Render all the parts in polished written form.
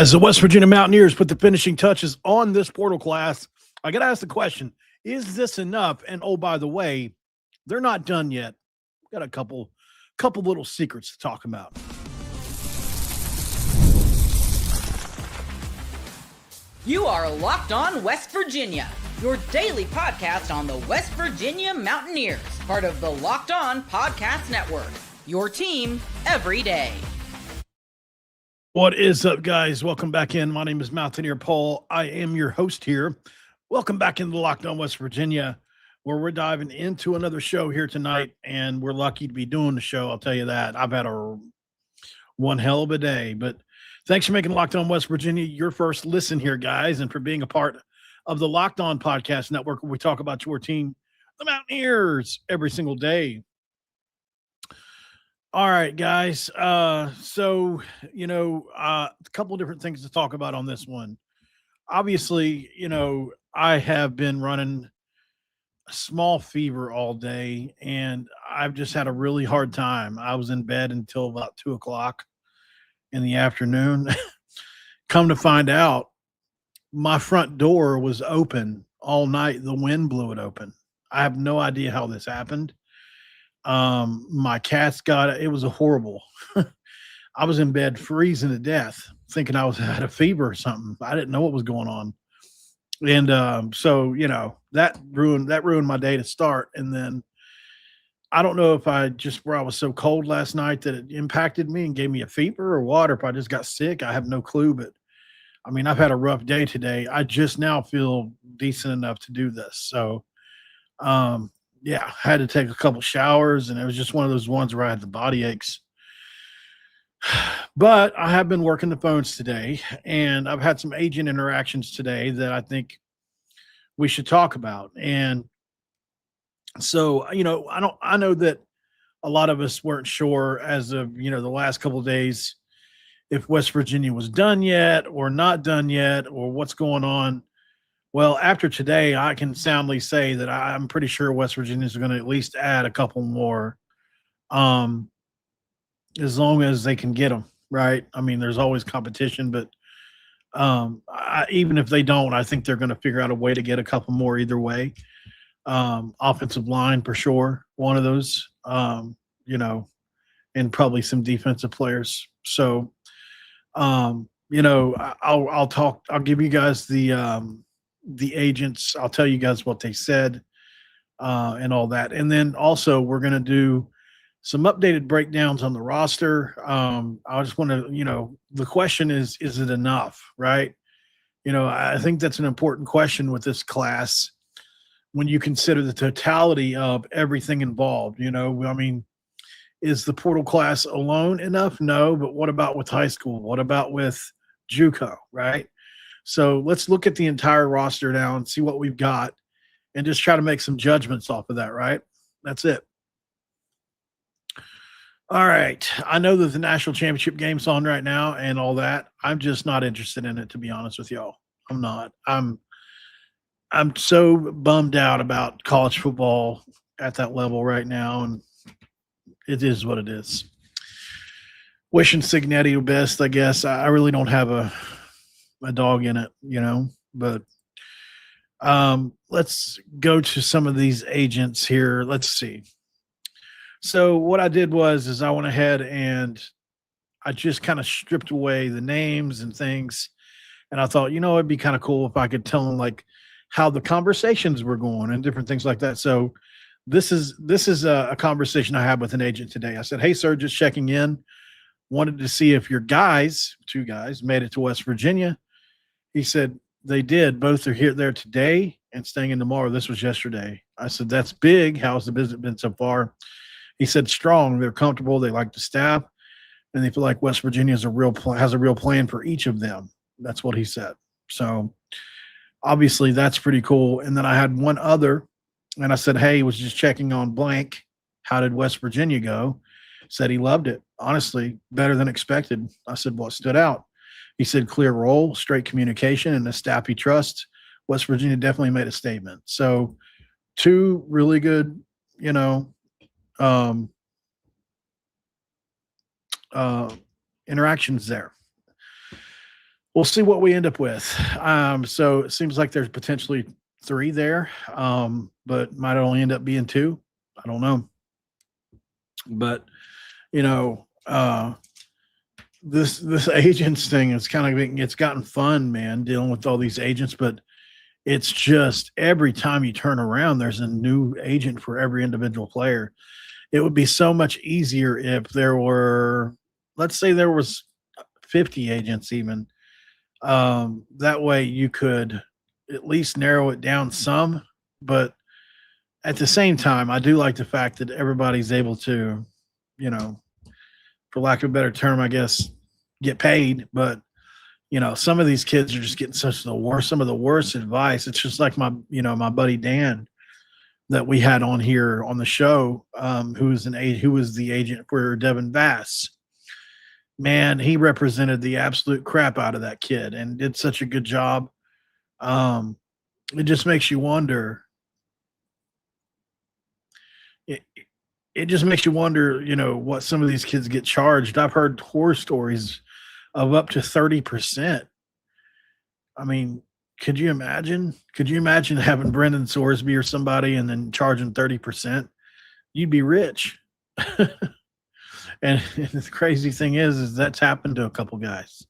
As the West Virginia Mountaineers put the finishing touches on this portal class, I got to ask the question, is this enough? And oh, by the way, they're not done yet. Got a couple little secrets to talk about. You are Locked On West Virginia, your daily podcast on the West Virginia Mountaineers, part of the Locked On Podcast Network, your team every day. What is up, guys? Welcome back in. My name is Mountaineer Paul. I am your host here. Welcome back into Locked On West Virginia, where we're diving into another show here tonight, and we're lucky to be doing the show. I'll tell you that. I've had one hell of a day, but thanks for making Locked On West Virginia your first listen here, guys, and for being a part of the Locked On Podcast Network, where we talk about your team, the Mountaineers, every single day. All right, guys. A couple of different things to talk about on this one. Obviously, I have been running a small fever all day, and I've just had a really hard time. I was in bed until about 2:00 in the afternoon. Come to find out, my front door was open all night. The wind blew it open. I have no idea how this happened. My cats got it. It was horrible. I was in bed freezing to death, thinking I had a fever or something. I didn't know what was going on. And that ruined my day to start. And then I don't know if I was so cold last night that it impacted me and gave me a fever or what, or if I just got sick. I have no clue, but I mean, I've had a rough day today. I just now feel decent enough to do this. So, I had to take a couple showers, and it was just one of those ones where I had the body aches. But I have been working the phones today, and I've had some agent interactions today that I think we should talk about. And so, I know that a lot of us weren't sure as of, the last couple of days if West Virginia was done yet or not done yet or what's going on. Well, after today, I can soundly say that I'm pretty sure West Virginia is going to at least add a couple more, as long as they can get them, right? I mean, there's always competition, but even if they don't, I think they're going to figure out a way to get a couple more either way. Offensive line for sure, one of those, and probably some defensive players. So, I'll give you guys the agents. I'll tell you guys what they said and all that. And then also we're going to do some updated breakdowns on the roster. I just want to, the question is it enough, right? I think that's an important question with this class when you consider the totality of everything involved. I mean, is the portal class alone enough? No, but what about with high school? What about with JUCO, right? So let's look at the entire roster now and see what we've got and just try to make some judgments off of that, right? That's it. All right. I know that the national championship game's on right now and all that. I'm just not interested in it, to be honest with y'all. I'm not. I'm so bummed out about college football at that level right now, and it is what it is. Wishing Signetti the best, I guess. I really don't have a dog in it, but let's go to some of these agents here. Let's see. So what I did is I went ahead and I just kind of stripped away the names and things. And I thought, it'd be kind of cool if I could tell them like how the conversations were going and different things like that. So this is a conversation I had with an agent today. I said, "Hey, sir, just checking in. Wanted to see if your two guys made it to West Virginia." He said, "They did. Both are there today and staying in tomorrow." This was yesterday. I said, "That's big. How's the visit been so far?" He said, "Strong. They're comfortable. They like the staff, and they feel like West Virginia has a real plan for each of them." That's what he said. So obviously that's pretty cool. And then I had one other, and I said, "Hey, was just checking on blank. How did West Virginia go?" Said he loved it. Honestly, better than expected. I said, "What stood out?" He said, "Clear role, straight communication, and the staff he trusts. West Virginia definitely made a statement." So two really good, interactions there. we'll see what we end up with. So it seems like there's potentially 3 there, but might only end up being 2. I don't know. But, you know, this agents thing is kind of it's gotten fun, man, dealing with all these agents, but it's just every time you turn around, there's a new agent for every individual player. It would be so much easier if there were, let's say there was 50 agents even. That way you could at least narrow it down some, but at the same time, I do like the fact that everybody's able to, you know, for lack of a better term, I guess, get paid. But some of these kids are just getting some of the worst advice. It's just like my buddy Dan that we had on here on the show, who was the agent for Devin Vass. Man, he represented the absolute crap out of that kid and did such a good job. It just makes you wonder. It just makes you wonder, what some of these kids get charged. I've heard horror stories of up to 30%. I mean, could you imagine? Could you imagine having Brendan Sorsby or somebody and then charging 30%? You'd be rich. And the crazy thing is that's happened to a couple guys.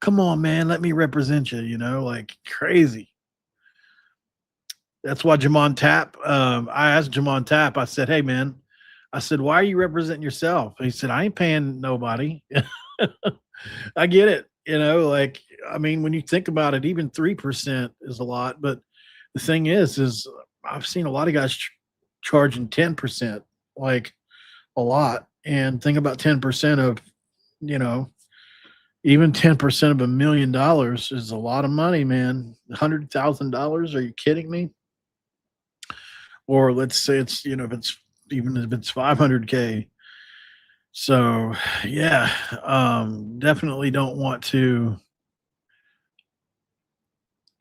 Come on, man, let me represent you, like crazy. That's why Jamon Tapp, I asked Jamon Tapp, I said, hey, man, why are you representing yourself? He said, I ain't paying nobody. I get it. When you think about it, even 3% is a lot. But the thing is I've seen a lot of guys charging 10%, like a lot. And think about 10% of, even 10% of $1 million is a lot of money, man. $100,000. Are you kidding me? Or let's say it's, if it's 500K. So yeah, definitely don't want to.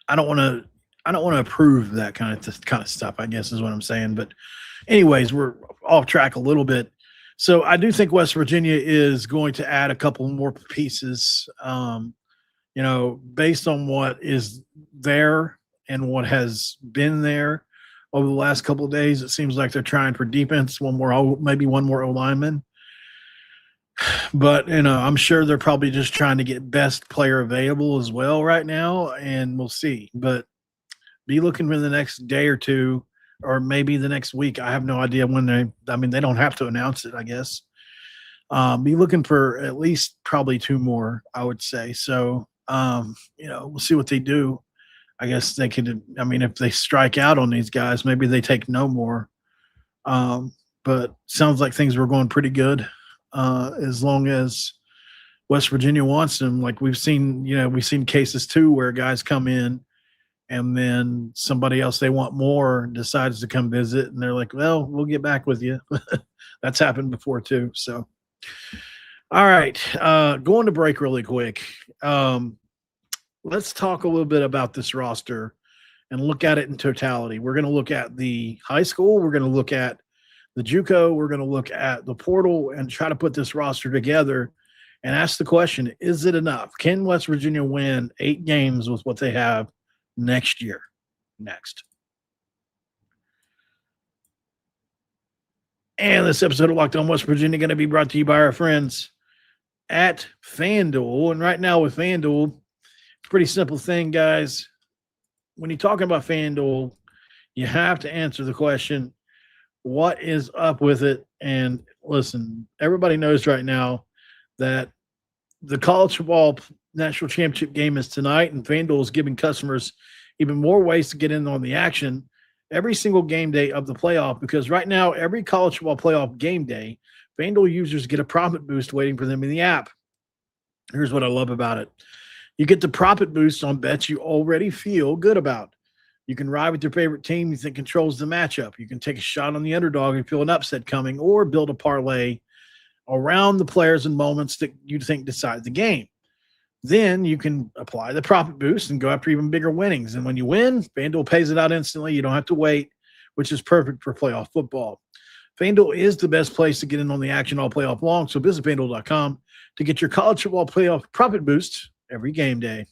I don't want to approve that kind of stuff, I guess is what I'm saying. But anyways, we're off track a little bit. So I do think West Virginia is going to add a couple more pieces, based on what is there and what has been there over the last couple of days. It seems like they're trying for defense, maybe one more O-lineman. But, I'm sure they're probably just trying to get best player available as well right now, and we'll see. But be looking for the next day or two, or maybe the next week. I have no idea when they don't have to announce it, I guess. Be looking for at least probably 2 more, I would say. So, we'll see what they do. I guess they could, if they strike out on these guys, maybe they take no more. But sounds like things were going pretty good, as long as West Virginia wants them. Like we've seen cases too where guys come in and then somebody else they want more decides to come visit, and they're like, well, we'll get back with you. That's happened before too. So, all right, going to break really quick. Let's talk a little bit about this roster and look at it in totality. We're going to look at the high school. We're going to look at the JUCO. We're going to look at the portal and try to put this roster together and ask the question, is it enough? Can West Virginia win 8 games with what they have next year? Next. And this episode of Locked On West Virginia going to be brought to you by our friends at FanDuel. And right now with FanDuel, it's a pretty simple thing, guys. When you're talking about FanDuel, you have to answer the question, what is up with it? And listen, everybody knows right now that the college football national championship game is tonight, and FanDuel is giving customers even more ways to get in on the action every single game day of the playoff, because right now, every college football playoff game day, FanDuel users get a profit boost waiting for them in the app. Here's what I love about it. You get the profit boost on bets you already feel good about. You can ride with your favorite team you think controls the matchup. You can take a shot on the underdog and feel an upset coming, or build a parlay around the players and moments that you think decide the game. Then you can apply the profit boost and go after even bigger winnings. And when you win, FanDuel pays it out instantly. You don't have to wait, which is perfect for playoff football. FanDuel is the best place to get in on the action all playoff long. So visit FanDuel.com to get your college football playoff profit boost every game day.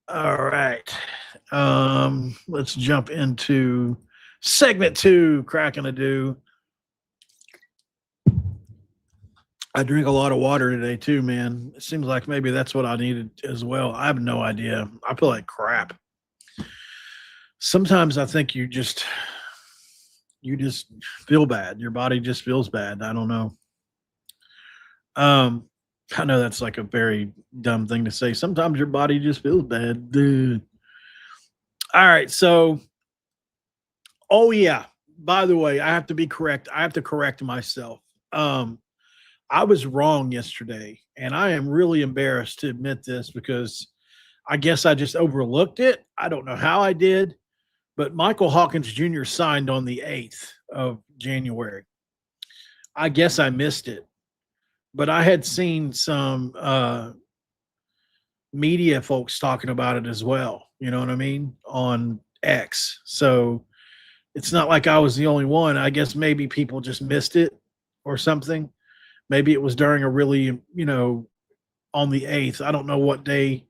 All right. Let's jump into segment 2, cracking a do. I drink a lot of water today too, man. It seems like maybe that's what I needed as well. I have no idea. I feel like crap. Sometimes I think you just feel bad. Your body just feels bad. I don't know. I know that's like a very dumb thing to say. Sometimes your body just feels bad. Dude. All right, so oh yeah. By the way, I have to be correct. I have to correct myself. I was wrong yesterday, and I am really embarrassed to admit this because I guess I just overlooked it. I don't know how I did, but Michael Hawkins Jr. signed on the 8th of January. I guess I missed it, but I had seen some media folks talking about it as well. You know what I mean? On X. So it's not like I was the only one. I guess maybe people just missed it or something. Maybe it was during a really, on the 8th. I don't know what day.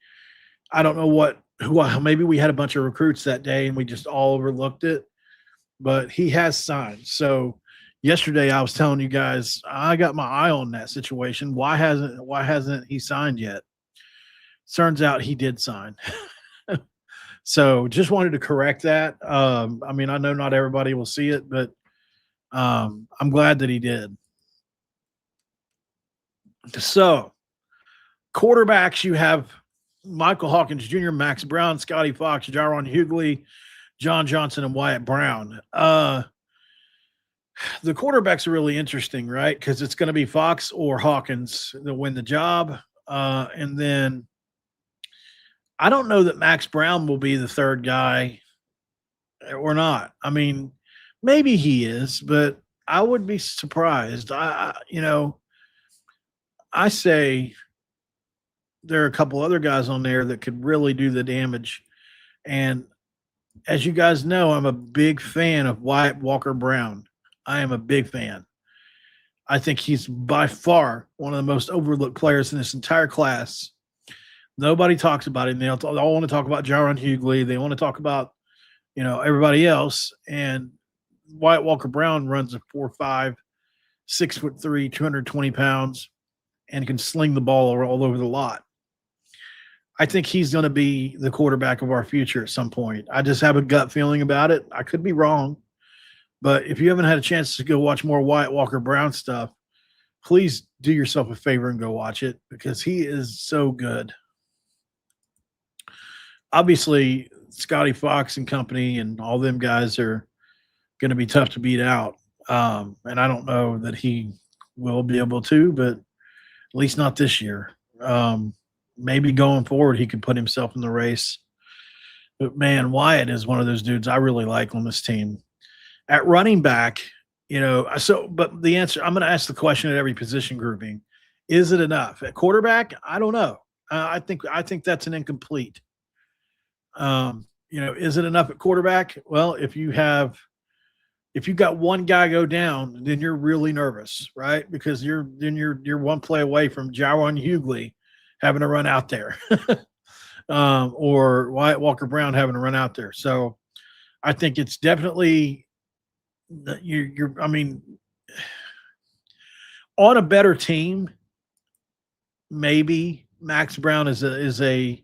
I don't know maybe we had a bunch of recruits that day and we just all overlooked it. But he has signed. So yesterday I was telling you guys I got my eye on that situation. Why hasn't he signed yet? Turns out he did sign. So just wanted to correct that. I know not everybody will see it, but I'm glad that he did. So quarterbacks, you have Michael Hawkins Jr., Max Brown, Scotty Fox, Jaron Hughley, John Johnson, and Wyatt Brown. The quarterbacks are really interesting, right? Because it's going to be Fox or Hawkins that win the job. And then I don't know that Max Brown will be the third guy or not. I mean, maybe he is, but I would be surprised. I say there are a couple other guys on there that could really do the damage. And as you guys know, I'm a big fan of Wyatt Walker-Brown. I am a big fan. I think he's by far one of the most overlooked players in this entire class. Nobody talks about him. They all want to talk about Jaron Hughley. They want to talk about, everybody else. And Wyatt Walker-Brown runs a 4.5, 6'3", 220 pounds, and can sling the ball all over the lot. I think he's going to be the quarterback of our future at some point. I just have a gut feeling about it. I could be wrong. But if you haven't had a chance to go watch more Wyatt Walker-Brown stuff, please do yourself a favor and go watch it because he is so good. Obviously, Scotty Fox and company and all them guys are going to be tough to beat out. And I don't know that he will be able to, but at least not this year. Maybe going forward, he could put himself in the race. But, man, Wyatt is one of those dudes I really like on this team. At running back, but the answer, I'm going to ask the question at every position grouping. Is it enough? At quarterback, I don't know. I think that's an incomplete. Is it enough at quarterback? Well, if you've got one guy go down, then you're really nervous, right? Because you're one play away from Jaron Hughley having to run out there, or Wyatt Walker-Brown having to run out there. So I think it's definitely on a better team, maybe Max Brown is a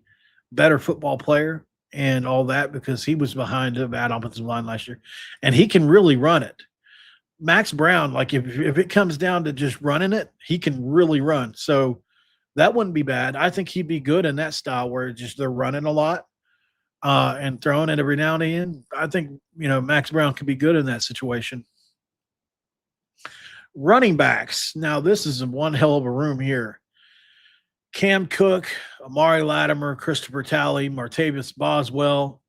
better football player and all that because he was behind a bad offensive line last year, and he can really run it. Max Brown, like if it comes down to just running it, he can really run. So that wouldn't be bad. I think he'd be good in that style where they're running a lot and throwing it every now and then. I think, Max Brown could be good in that situation. Running backs. Now, this is one hell of a room here. Cam Cook, Amari Latimer, Christopher Talley, Martavis Boswell,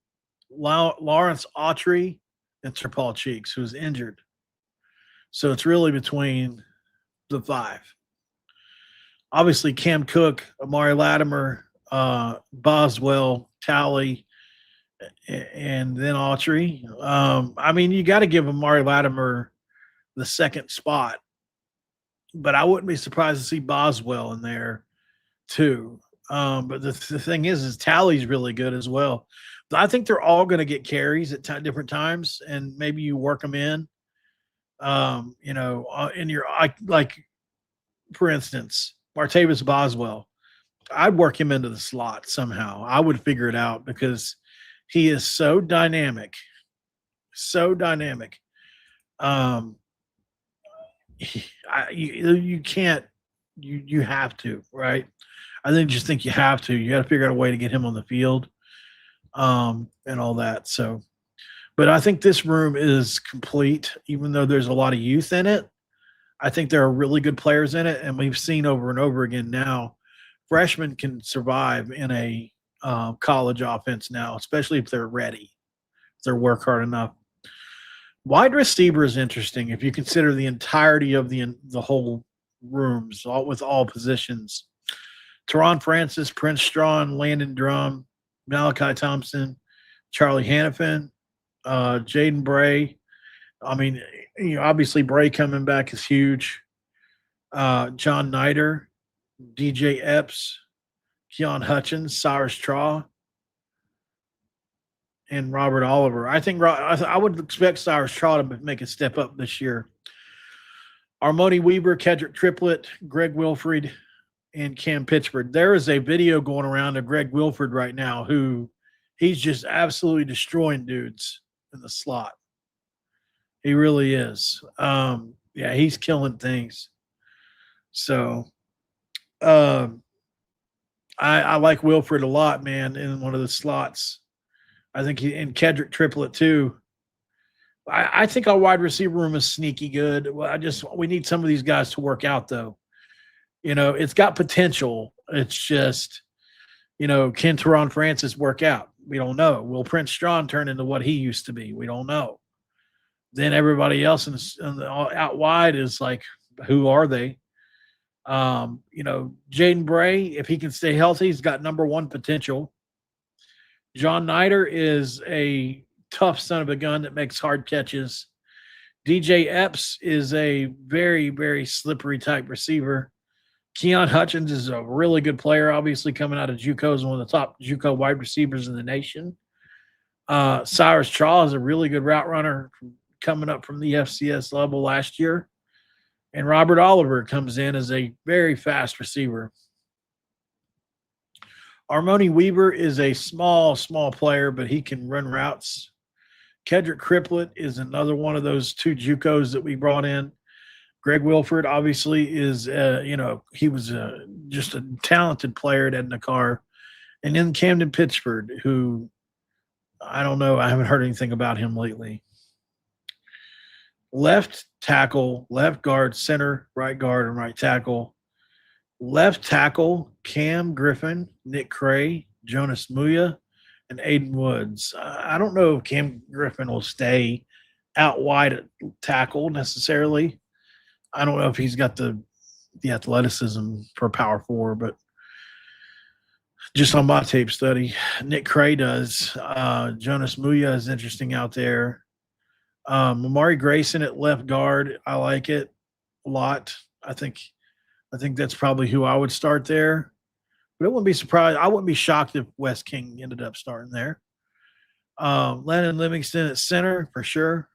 Lawrence Autry, and Sir Paul Cheeks, who's injured. So it's really between the 5. Obviously, Cam Cook, Amari Latimer, Boswell, Talley, and then Autry. You got to give Amari Latimer the second spot but I wouldn't be surprised to see Boswell in there too. But the thing is Tally's really good as well. But I think they're all going to get carries at different times, and maybe you work them in. In your like for instance, Martavis Boswell. I'd work him into the slot somehow. I would figure it out because he is so dynamic, so dynamic. Um, you can't, you have to, right? Just think you have to. You got to figure out a way to get him on the field, and all that. So, but I think this room is complete, even though there's a lot of youth in it. I think there are really good players in it, and we've seen over and over again now, freshmen can survive in a college offense now, especially if they're ready, if they work hard enough. Wide receiver is interesting if you consider the entirety of the whole rooms, with all positions. Teron Francis, Prince Strawn, Landon Drum, Malachi Thompson, Charlie Hannafin, Jaden Bray. I mean, obviously Bray coming back is huge. John Nider, DJ Epps, Keon Hutchins, Cyrus Traw, and Robert Oliver. I think I would expect Cyrus Traw to make a step up this year. Armoni Weaver, Kedrick Triplett, Greg Wilfred, and Cam Pitchford. There is a video going around of Greg Wilfred right now he's just absolutely destroying dudes in the slot. He really is. Yeah, he's killing things. So I like Wilfred a lot, man, in one of the slots. I think and Kedrick Triplett too. I think our wide receiver room is sneaky good. We need some of these guys to work out though. It's got potential. It's just, can Teron Francis work out? We don't know. Will Prince Strawn turn into what he used to be? We don't know. Then everybody else out wide is like, who are they? Jaden Bray, if he can stay healthy, he's got number one potential. John Nider is a tough son of a gun that makes hard catches. DJ Epps is a very, very slippery type receiver. Keon Hutchins is a really good player, obviously coming out of JUCO, is one of the top JUCO wide receivers in the nation. Cyrus Traw is a really good route runner coming up from the FCS level last year. And Robert Oliver comes in as a very fast receiver. Armoni Weaver is a small player, but he can run routes. Kedrick Triplett is another one of those two JUCOs that we brought in. Greg Wilfred obviously is, he was just a talented player at Edna Carr. And then Camden Pitchford, who I don't know, I haven't heard anything about him lately. Left tackle, left guard, center, right guard, and right tackle. Left tackle, Cam Griffin, Nick Cray, Jonas Muya, and Aiden Woods. I don't know if Cam Griffin will stay out wide at tackle necessarily. I don't know if he's got the athleticism for power four, but just on my tape study, Nick Cray does. Jonas Muya is interesting out there. Amari Grayson at left guard, I like it a lot. I think that's probably who I would start there. But I wouldn't be surprised. I wouldn't be shocked if Wes King ended up starting there. Landon Livingston at center for sure.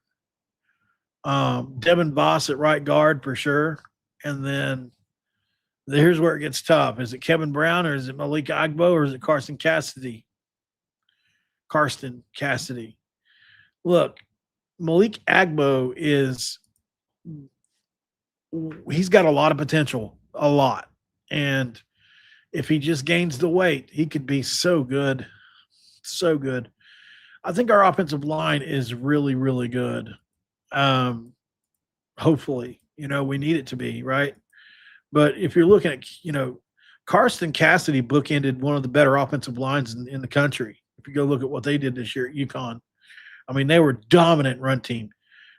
Devin Voss at right guard for sure. And then here's where it gets tough. Is it Kevin Brown or is it Malik Agbo or is it Karsten Cassidy? Look, Malik Agbo he's got a lot of potential, a lot. And if he just gains the weight, he could be so good, so good. I think our offensive line is really, really good. Hopefully, we need it to be, right? But if you're looking at, Karsten Cassidy bookended one of the better offensive lines in the country. If you go look at what they did this year at UConn, I mean, they were dominant run team.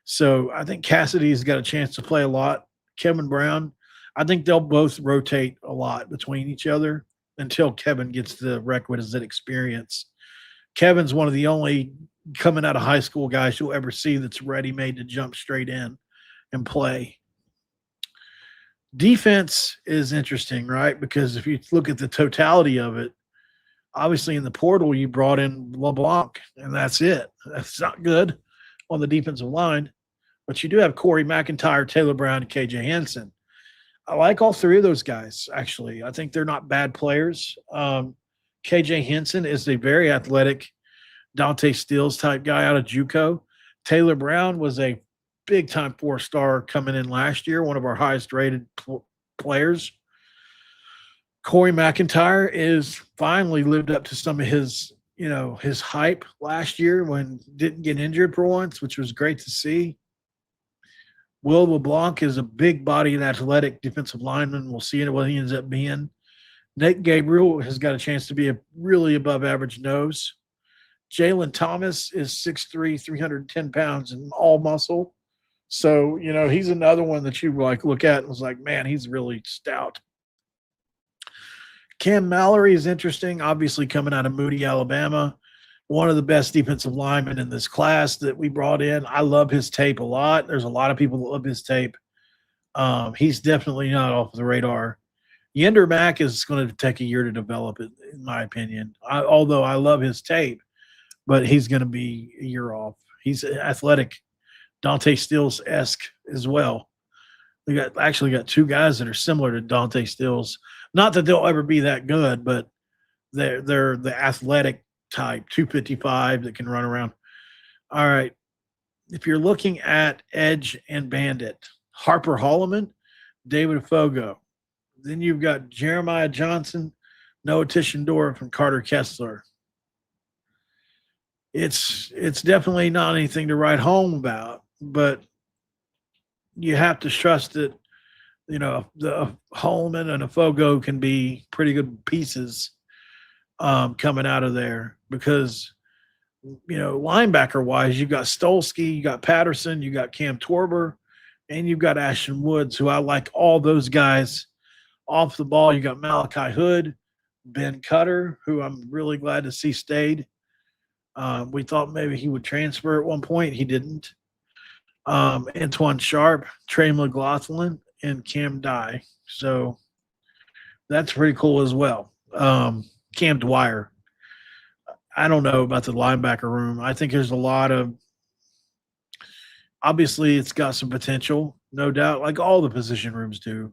So I think Cassidy's got a chance to play a lot. Kevin Brown, I think they'll both rotate a lot between each other until Kevin gets the requisite experience. Kevin's one of the only coming out of high school guys you'll ever see that's ready-made to jump straight in and play. Defense is interesting, right? Because if you look at the totality of it, obviously in the portal you brought in LeBlanc, and that's it. That's not good on the defensive line, but you do have Corey McIntyre, Taylor Brown, and KJ Henson. I like all three of those guys, actually. I think they're not bad players. KJ Henson is a very athletic Dante Steele type guy out of JUCO. Taylor Brown was a big-time four-star coming in last year, one of our highest-rated players. Corey McIntyre is finally lived up to some of his, his hype last year when didn't get injured for once, which was great to see. Will LeBlanc is a big-bodied, athletic defensive lineman. We'll see what he ends up being. Nate Gabriel has got a chance to be a really above-average nose. Jalen Thomas is 6'3", 310 pounds and all muscle. So, he's another one that you look at and was like, man, he's really stout. Cam Mallory is interesting, obviously coming out of Moody, Alabama. One of the best defensive linemen in this class that we brought in. I love his tape a lot. There's a lot of people that love his tape. He's definitely not off the radar. Yender Mack is going to take a year to develop it, in my opinion. Although I love his tape, but he's going to be a year off. He's athletic, Dante Steele-esque as well. We got two guys that are similar to Dante Steele's. Not that they'll ever be that good, but they're the athletic type, 255 that can run around. All right. If you're looking at edge and bandit, Harper Holloman, David Fogo. Then you've got Jeremiah Johnson, Noah Tischendorf, and Carter Kessler. It's definitely not anything to write home about, but you have to trust that, the Holman and a Fogo can be pretty good pieces coming out of there because, linebacker-wise, you've got Stolsky, you got Patterson, you got Cam Torber, and you've got Ashton Woods, who I like all those guys. Off the ball, you got Malachi Hood, Ben Cutter, who I'm really glad to see stayed. We thought maybe he would transfer at one point. He didn't. Antoine Sharp, Trey McLaughlin, and Cam Dye. So that's pretty cool as well. Cam Dwyer. I don't know about the linebacker room. I think there's a lot of – obviously it's got some potential, no doubt, like all the position rooms do.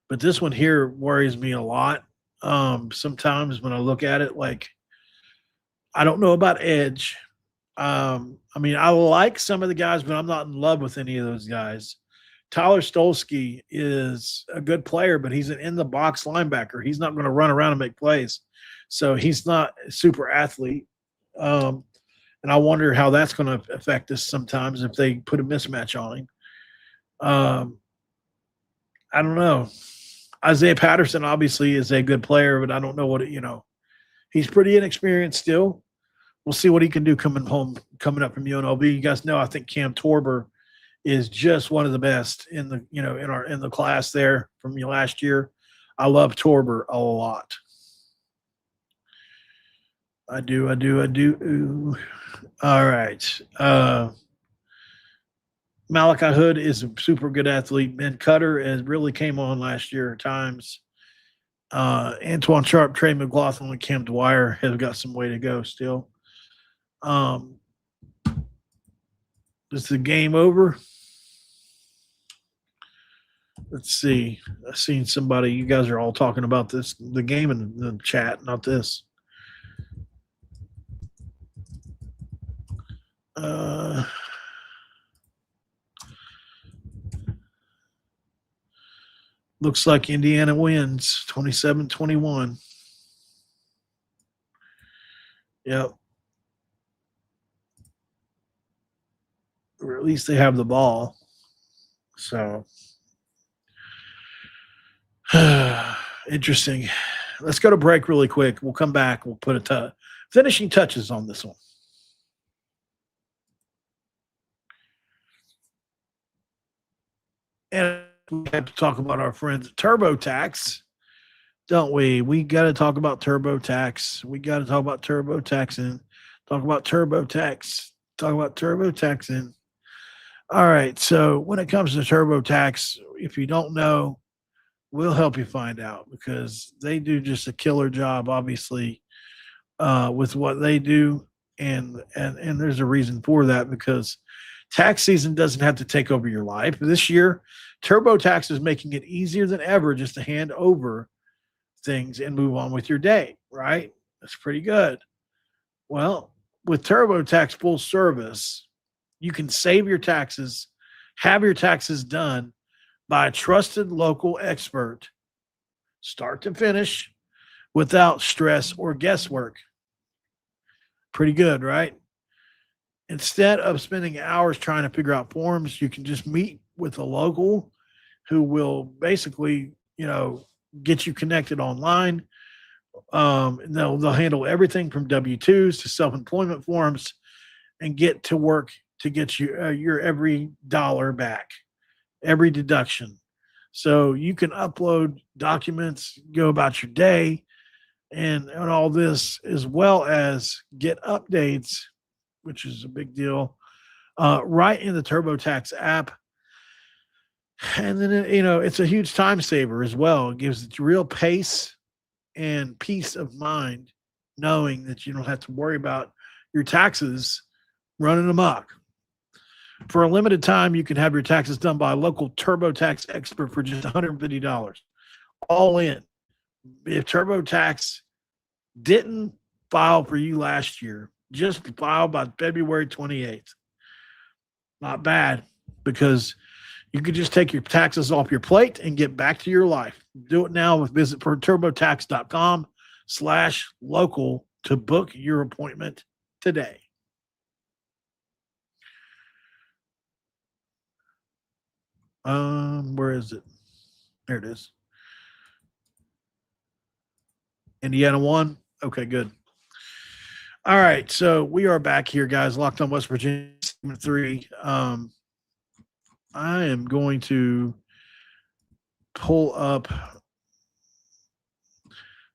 But this one here worries me a lot. Sometimes when I look at it, I don't know about edge. I like some of the guys, but I'm not in love with any of those guys. Tyler Stolsky is a good player, but he's an in-the-box linebacker. He's not going to run around and make plays. So he's not a super athlete. And I wonder how that's going to affect us sometimes if they put a mismatch on him. I don't know. Isaiah Patterson obviously is a good player, but I don't know he's pretty inexperienced still. We'll see what he can do coming up from UNLV. You guys know I think Cam Torber is just one of the best in the in the class there from last year. I love Torber a lot. I do. Ooh. All right. Malachi Hood is a super good athlete. Ben Cutter has really came on last year at times. Antoine Sharp, Trey McLaughlin, and Cam Dwyer have got some way to go still. Is the game over? Let's see. I've seen somebody, you guys are all talking about the game in the chat, not this. Looks like Indiana wins 27-21. Yep. Or at least they have the ball. So, interesting. Let's go to break really quick. We'll come back. We'll put finishing touches on this one. And we have to talk about our friends at TurboTax, don't we? We got to talk about TurboTax. We got to talk about TurboTaxing. Talk about TurboTax. Talk about TurboTaxing. All right. So when it comes to TurboTax, if you don't know, We'll help you find out because they do just a killer job, obviously, with what they do, and there's a reason for that because tax season doesn't have to take over your life. This year, TurboTax is making it easier than ever just to hand over things and move on with your day. Right? That's pretty good. Well, with TurboTax full service, you can save your taxes, have your taxes done by a trusted local expert, start to finish, without stress or guesswork. Pretty good, right? Instead of spending hours trying to figure out forms, you can just meet with a local who will basically, get you connected online. And they'll handle everything from W-2s to self-employment forms and get to work to get you your every dollar back, every deduction. So you can upload documents, go about your day, and all this, as well as get updates, which is a big deal, right in the TurboTax app. And then, it's a huge time saver as well. It gives it real pace and peace of mind knowing that you don't have to worry about your taxes running amok. For a limited time, you can have your taxes done by a local TurboTax expert for just $150, all in. If TurboTax didn't file for you last year, just file by February 28th. Not bad, because you could just take your taxes off your plate and get back to your life. Do it now with visit for turbotax.com/local to book your appointment today. Where is it? There it is. Indiana won. Okay, good. All right, so we are back here, guys. Locked on West Virginia, segment 3. I am going to pull up.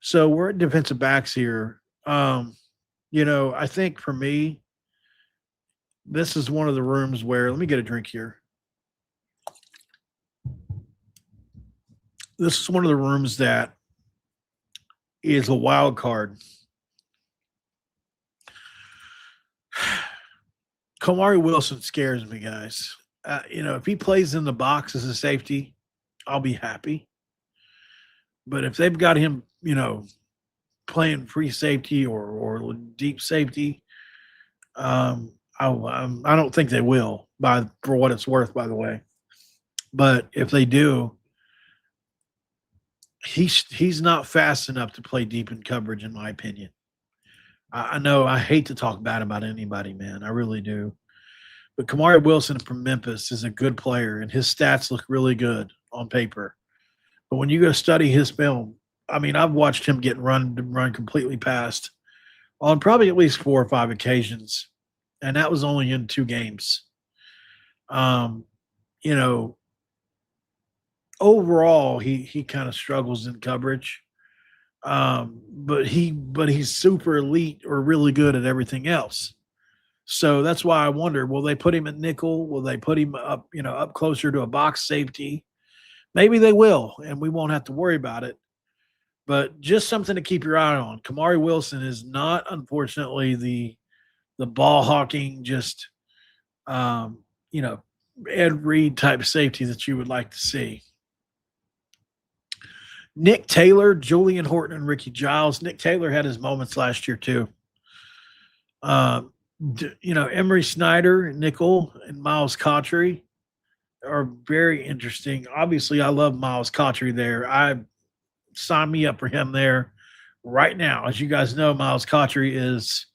So we're at defensive backs here. I think for me, this is one of the rooms where, let me get a drink here. This is one of the rooms that is a wild card. Kamari Wilson scares me, guys. If he plays in the box as a safety, I'll be happy. But if they've got him, playing free safety or deep safety, I don't think they will, for what it's worth, by the way. But if they do, he's not fast enough to play deep in coverage, in my opinion. I know I hate to talk bad about anybody, man. I really do. But Kamari Wilson from Memphis is a good player, and his stats look really good on paper. But when you go study his film, I've watched him get run completely past on probably at least 4 or 5 occasions, and that was only in 2 games. Overall, he kind of struggles in coverage, but he's super elite or really good at everything else. So that's why I wonder, will they put him at nickel? Will they put him up, up closer to a box safety? Maybe they will, and we won't have to worry about it. But just something to keep your eye on. Kamari Wilson is not, unfortunately, the ball hawking, just Ed Reed type safety that you would like to see. Nick Taylor, Julian Horton, and Ricky Giles. Nick Taylor had his moments last year too. Emery Snyder, nickel, and Miles Cottrey are very interesting. Obviously, I love Miles Cottrey there. Sign me up for him there right now. As you guys know, Miles Cottrey is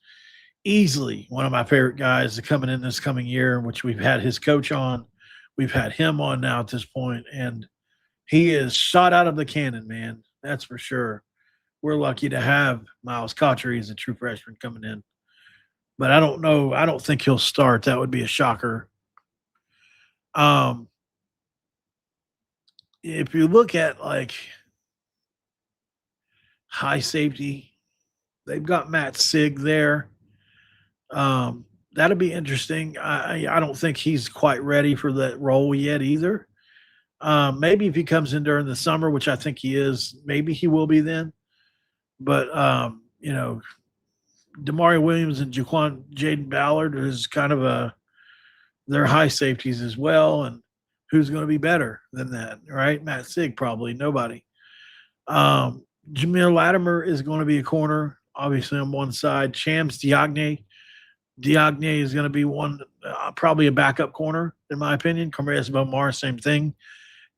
easily one of my favorite guys coming in this coming year, which we've had his coach on. We've had him on now at this point, and he is shot out of the cannon, man. That's for sure. We're lucky to have Miles Cottrey as a true freshman coming in. But I don't know. I don't think he'll start. That would be a shocker. If you look at high safety, they've got Matt Sig there. That'll be interesting. I don't think he's quite ready for that role yet either. Maybe if he comes in during the summer, which I think he is, maybe he will be then. But Damari Williams and Jaden Ballard is kind of they're high safeties as well. And who's going to be better than that, right? Matt Sig, probably nobody. Jameer Latimer is going to be a corner, obviously on one side. Shams Diagne is going to be one, probably a backup corner, in my opinion. Cormez Bomar, same thing.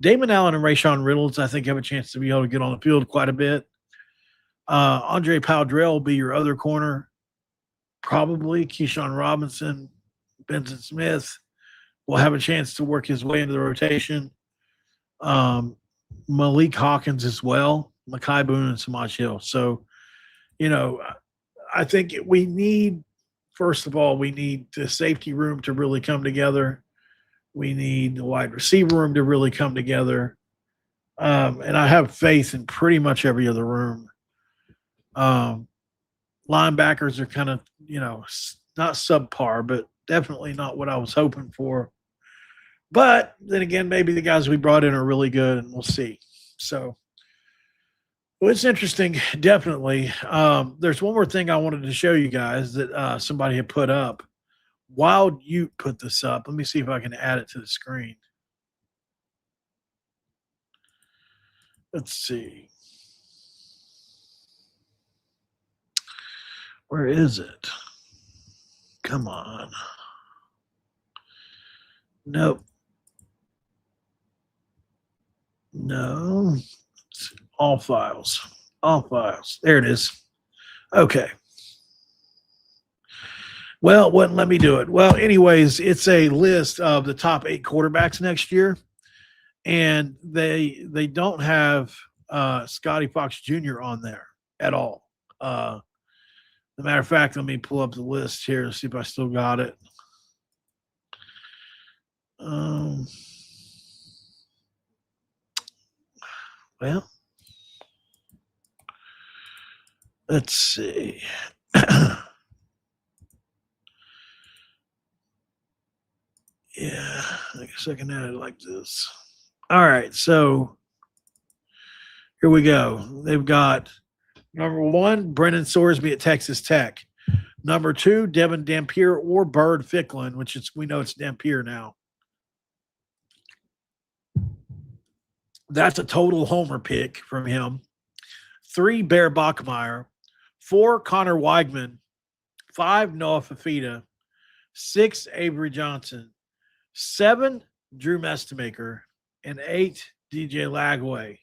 Damon Allen and Rayshon Reynolds, I think, have a chance to be able to get on the field quite a bit. Andre Powdrell will be your other corner, probably. Keyshawn Robinson, Benson Smith will have a chance to work his way into the rotation. Malik Hawkins as well, Mekhi Boone and Samaj Hill. So, I think we need, first of all, we need the safety room to really come together. We need the wide receiver room to really come together. And I have faith in pretty much every other room. Linebackers are kind of, not subpar, but definitely not what I was hoping for. But then again, maybe the guys we brought in are really good, and we'll see. So, well, it's interesting, definitely. There's one more thing I wanted to show you guys that somebody had put up. Wild Ute put this up. Let me see if I can add it to the screen. Let's see. Where is it? Come on. Nope. No. All files. There it is. Okay. Well, it wouldn't let me do it. Well, anyways, it's a list of the top 8 quarterbacks next year. And they don't have Scotty Fox Jr. on there at all. As a matter of fact, let me pull up the list here to see if I still got it. Well, let's see. Yeah, I guess I can add it like this. All right, so here we go. They've got number 1, Brennan Sorsby at Texas Tech. Number 2, Devin Dampier or Bird Ficklin, which we know it's Dampier now. That's a total homer pick from him. 3, Bear Bachmeier. 4, Connor Weigman. 5, Noah Fafita. 6, Avery Johnson. 7, Drew Mestemaker. And 8, DJ Lagway.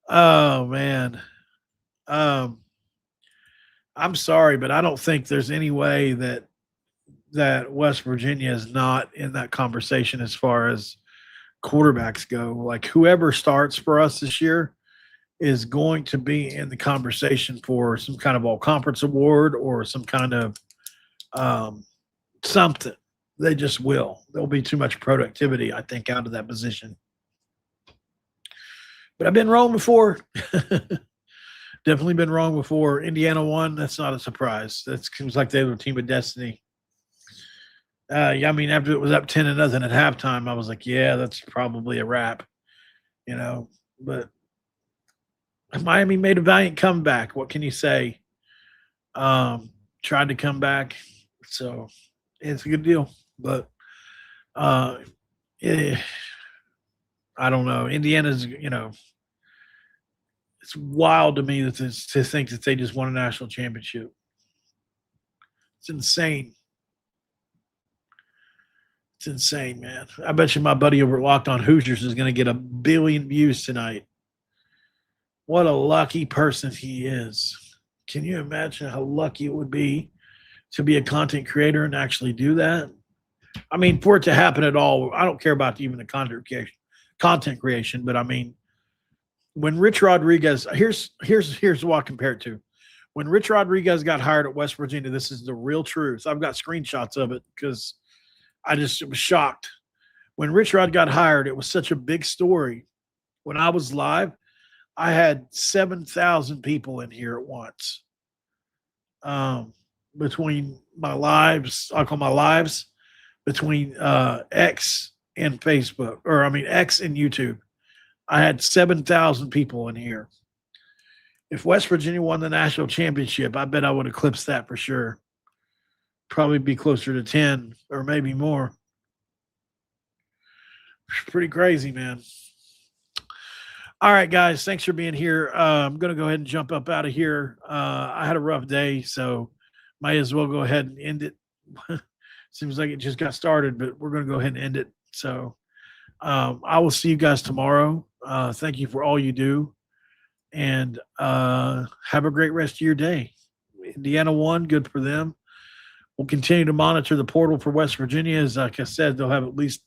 Oh, man. I'm sorry, but I don't think there's any way that West Virginia is not in that conversation as far as quarterbacks go. Like, whoever starts for us this year is going to be in the conversation for some kind of all-conference award or some kind of something. They just will. There'll be too much productivity, I think, out of that position. But I've been wrong before. Definitely been wrong before. Indiana won. That's not a surprise. That seems like they were a team of destiny. I mean, after it was up 10-0 at halftime, I was like, yeah, that's probably a wrap, But Miami made a valiant comeback. What can you say? Tried to come back. So it's a good deal. But I don't know. Indiana's, it's wild to me to think that they just won a national championship. It's insane. It's insane, man. I bet you my buddy over at Locked On Hoosiers is going to get 1 billion views tonight. What a lucky person he is. Can you imagine how lucky it would be to be a content creator and actually do that? I mean, for it to happen at all, I don't care about even the content creation, but I mean, when Rich Rodriguez, here's what I compare it to. When Rich Rodriguez got hired at West Virginia, this is the real truth. I've got screenshots of it because I just was shocked. When Rich Rod got hired, it was such a big story. When I was live, I had 7,000 people in here at once. Between my lives, I call my lives, between X and Facebook, X and YouTube. I had 7,000 people in here. If West Virginia won the national championship, I bet I would eclipse that for sure. Probably be closer to 10 or maybe more. Pretty crazy, man. All right, guys. Thanks for being here. I'm going to go ahead and jump up out of here. I had a rough day, so might as well go ahead and end it. Seems like it just got started, but we're going to go ahead and end it. So I will see you guys tomorrow. Thank you for all you do. And have a great rest of your day. Indiana won. Good for them. We'll continue to monitor the portal for West Virginia. As like I said, they'll have at least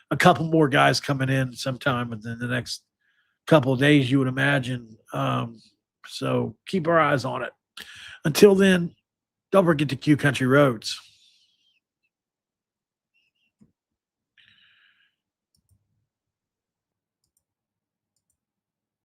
a couple more guys coming in sometime within the next couple of days, you would imagine. So keep our eyes on it. Until then, don't forget to Q Country Roads.